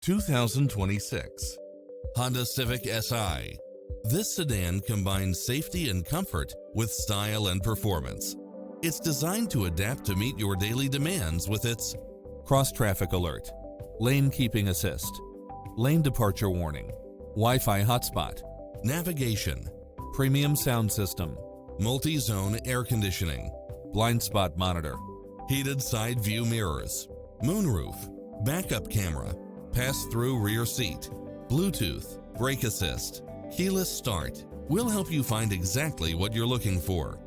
2026 Honda Civic Si. This sedan combines safety and comfort with style and performance. It's designed to adapt to meet your daily demands with its cross-traffic alert, lane keeping assist, lane departure warning, Wi-Fi hotspot, navigation, premium sound system, multi-zone air conditioning, blind spot monitor, heated side view mirrors, moonroof, backup camera, pass-through rear seat, Bluetooth, brake assist, keyless start. We'll help you find exactly what you're looking for.